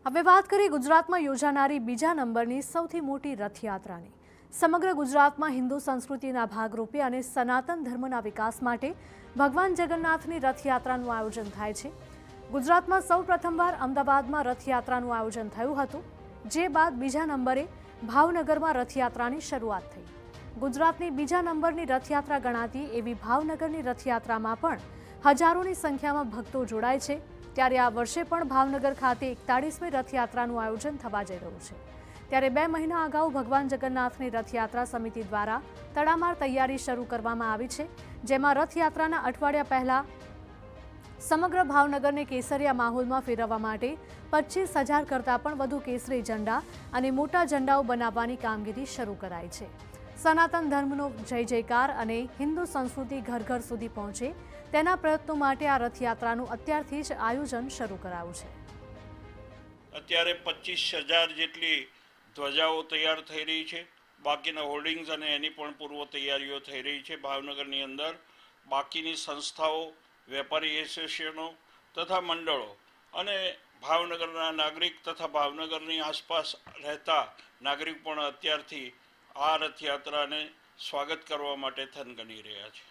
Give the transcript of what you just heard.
હવે વાત કરીએ ગુજરાતમાં યોજાનારી બીજા નંબરની સૌથી મોટી રથયાત્રાની। સમગ્ર ગુજરાતમાં હિન્દુ સંસ્કૃતિના ભાગરૂપે અને સનાતન ધર્મના વિકાસ માટે ભગવાન જગન્નાથની રથયાત્રાનું આયોજન થાય છે। ગુજરાતમાં સૌ પ્રથમવાર અમદાવાદમાં રથયાત્રાનું આયોજન થયું હતું, જે બાદ બીજા નંબરે ભાવનગરમાં રથયાત્રાની શરૂઆત થઈ। ગુજરાતની બીજા નંબરની રથયાત્રા ગણાતી એવી ભાવનગરની રથયાત્રામાં પણ હજારોની સંખ્યામાં ભક્તો જોડાય છે। ત્યારે આ વર્ષે પણ ભાવનગર ખાતે 41મી રથયાત્રાનું આયોજન થવા જઈ રહ્યું છે। ત્યારે 2 મહિના અગાઉ ભગવાન જગન્નાથની રથયાત્રા સમિતિ દ્વારા તડામાર તૈયારી શરૂ કરવામાં આવી છે, જેમાં રથયાત્રાના અઠવાડિયા પહેલા સમગ્ર ભાવનગરને કેસરિયા માહોલમાં ફેરવવા માટે 25,000 કરતાં પણ વધુ કેસરી ઝંડા અને મોટા ઝંડાઓ બનાવવાની કામગીરી શરૂ કરાઈ છે। સનાતન ધર્મનો જય જયકાર અને હિન્દુ સંસ્કૃતિ ઘર ઘર સુધી પહોંચે તેના પ્રયત્નો માટે આ રથયાત્રાનું અત્યારથી જ આયોજન શરૂ કરાયું છે। અત્યારે 25,000 જેટલી ધ્વજાઓ તૈયાર થઈ રહી છે। બાકીના હોર્ડિંગ્સ અને એની પણ પૂર્વ તૈયારીઓ થઈ રહી છે ભાવનગરની અંદર। બાકીની સંસ્થાઓ, વેપારી એસોસિએશનો તથા મંડળો અને ભાવનગરના નાગરિક તથા ભાવનગરની આસપાસ રહેતા નાગરિક પણ અત્યારથી આ રથયાત્રાને સ્વાગત કરવા માટે થનગની રહ્યા છે।